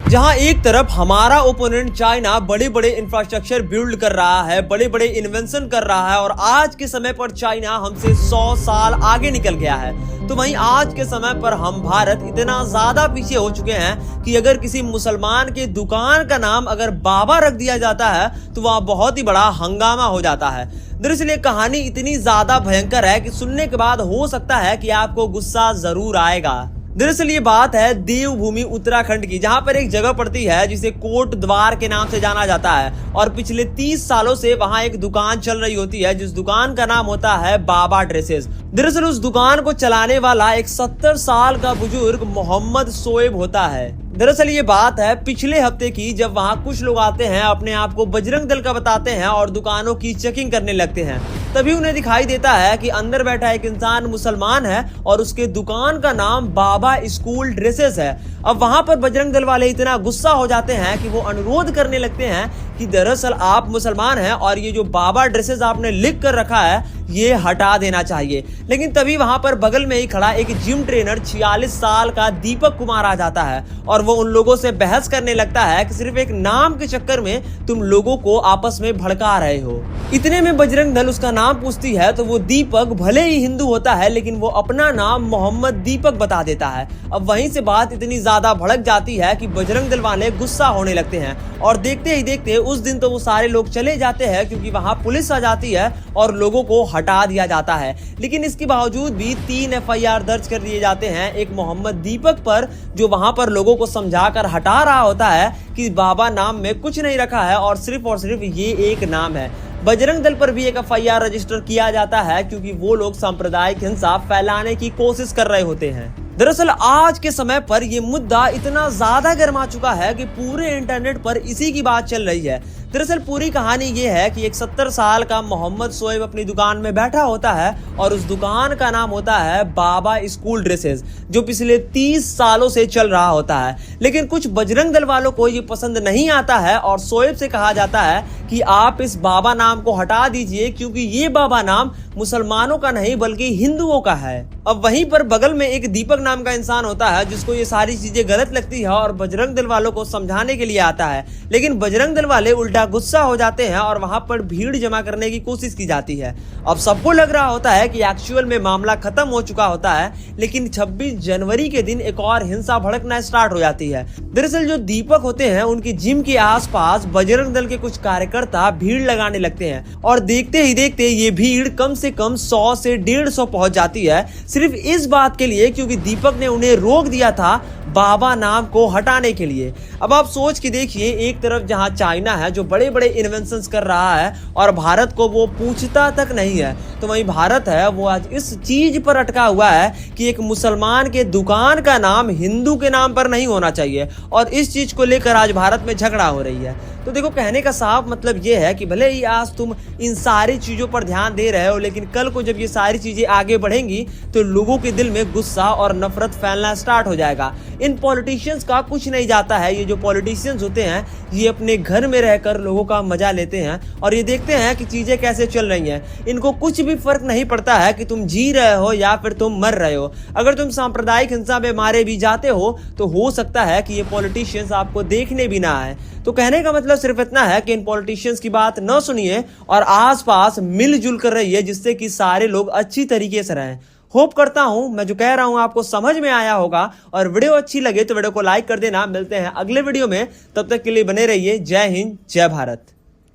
जहां एक तरफ हमारा ओपोनेंट चाइना बड़े बड़े इंफ्रास्ट्रक्चर बिल्ड कर रहा है, बड़े बड़े इन्वेंशन कर रहा है और आज के समय पर चाइना हमसे 100 साल आगे निकल गया है, तो वहीं आज के समय पर हम भारत इतना ज्यादा पीछे हो चुके हैं कि अगर किसी मुसलमान के दुकान का नाम अगर बाबा रख दिया जाता है तो वह बहुत ही बड़ा हंगामा हो जाता है। दरअसल ये कहानी इतनी ज्यादा भयंकर है कि सुनने के बाद हो सकता है कि आपको गुस्सा जरूर आएगा। दरअसल ये बात है देवभूमि उत्तराखंड की, जहां पर एक जगह पड़ती है जिसे कोट द्वार के नाम से जाना जाता है और पिछले 30 सालों से वहां एक दुकान चल रही होती है जिस दुकान का नाम होता है बाबा ड्रेसेस। दरअसल उस दुकान को चलाने वाला एक 70 साल का बुजुर्ग मोहम्मद शोएब होता है। दरअसल ये बात है पिछले हफ्ते की, जब वहां कुछ लोग आते हैं, अपने आप को बजरंग दल का बताते हैं और दुकानों की चेकिंग करने लगते हैं। तभी उन्हें दिखाई देता है कि अंदर बैठा एक इंसान मुसलमान है और उसके दुकान का नाम बाबा स्कूल ड्रेसेस है। अब वहां पर बजरंग दल वाले इतना गुस्सा हो जाते हैं कि वो अनुरोध करने लगते हैं कि दरअसल आप मुसलमान हैं और ये जो बाबा ड्रेसेस आपने लिख कर रखा है ये हटा देना चाहिए। लेकिन तभी वहां पर बगल में ही खड़ा एक जिम ट्रेनर 46 साल का दीपक कुमार आ जाता है और वो उन लोगों से बहस करने लगता है कि सिर्फ एक नाम के चक्कर में तुम लोगों को आपस में भड़का रहे हो। इतने में बजरंग दल उसका नाम पूछती है तो वो दीपक भले ही हिंदू होता है लेकिन वो अपना नाम मोहम्मद दीपक बता देता है। अब वहीं से बात इतनी ज्यादा भड़क जाती है कि बजरंग दल वाले गुस्सा होने लगते हैं और देखते ही देखते उस दिन तो वो सारे लोग चले जाते हैं क्योंकि वहां पुलिस आ जाती है और लोगों को हटा दिया जाता है। लेकिन इसके बावजूद भी 3 FIR दर्ज कर दिए जाते हैं एक मोहम्मद दीपक पर, जो वहां पर लोगों को समझाकर हटा रहा होता है कि बाबा नाम में कुछ नहीं रखा है और सिर्फ ये एक नाम है। बजरंग दल पर भी एक FIR रजिस्टर किया जाता है क्योंकि वो लोग सांप्रदायिक हिंसा फैलाने की कोशिश कर रहे होते हैं। दरअसल आज के समय पर यह मुद्दा इतना ज्यादा गर्मा चुका है कि पूरे इंटरनेट पर इसी की बात चल रही है। दरअसल पूरी कहानी ये है कि एक 70 साल का मोहम्मद शोएब अपनी दुकान में बैठा होता है और उस दुकान का नाम होता है बाबा स्कूल ड्रेसेस, जो पिछले 30 सालों से चल रहा होता है। लेकिन कुछ बजरंग दल वालों को ये पसंद नहीं आता है और शोएब से कहा जाता है कि आप इस बाबा नाम को हटा दीजिए क्योंकि ये बाबा नाम मुसलमानों का नहीं बल्कि हिंदुओं का है। अब वहीं पर बगल में एक दीपक नाम का इंसान होता है जिसको ये सारी चीजें गलत लगती है और बजरंग दल वालों को समझाने के लिए आता है। लेकिन बजरंग दल वाले उल्टा गुस्सा हो जाते हैं और वहां पर भीड़ जमा करने की कोशिश की जाती है। अब सबको लग रहा होता है कि एक्चुअल में मामला खत्म हो चुका होता है, लेकिन 26 जनवरी के दिन एक और हिंसा भड़कना स्टार्ट हो जाती है। दरअसल जो दीपक होते हैं उनकी जिम के आसपास बजरंग दल के कुछ कार्यकर्ता भीड़ लगाने लगते हैं और देखते ही देखते ये भीड़ कम से कम 100 से 150 पहुंच जाती है, सिर्फ इस बात के लिए क्योंकि दीपक ने उन्हें रोक दिया था बाबा नाम को हटाने के लिए। अब आप सोच के देखिए, एक तरफ जहां चाइना है जो बड़े बड़े इन्वेंशंस कर रहा है और भारत को वो पूछता तक नहीं है, तो वहीं भारत है वो आज इस चीज पर अटका हुआ है कि एक मुसलमान के दुकान का नाम हिंदू के नाम पर नहीं होना चाहिए और इस चीज को लेकर आज भारत में झगड़ा हो रही है। तो देखो, कहने का साफ मतलब ये है कि भले ही आज तुम इन सारी चीजों पर ध्यान दे रहे हो, लेकिन कल को जब ये सारी चीजें आगे बढ़ेंगी तो लोगों के दिल में गुस्सा और नफरत फैलना स्टार्ट हो जाएगा। इन पॉलिटिशियंस का कुछ नहीं जाता है। ये जो पॉलिटिशियंस होते हैं ये अपने घर में रहकर लोगों का मजा लेते हैं और ये देखते हैं कि चीजें कैसे चल रही हैं। इनको कुछ भी फर्क नहीं पड़ता है कि तुम जी रहे हो या फिर तुम मर रहे हो। अगर तुम सांप्रदायिक हिंसा में मारे भी जाते हो तो हो सकता है कि ये पॉलिटिशियंस आपको देखने भी ना आए। तो कहने का मतलब सिर्फ इतना है कि इन पॉलिटिशियंस की बात न सुनिए और आसपास मिलजुल कर रहिए, जिससे कि सारे लोग अच्छी तरीके से रहें। होप करता हूं मैं जो कह रहा हूं आपको समझ में आया होगा और वीडियो अच्छी लगे तो वीडियो को लाइक कर देना। मिलते हैं अगले वीडियो में, तब तक के लिए बने रहिए। जय हिंद, जय भारत।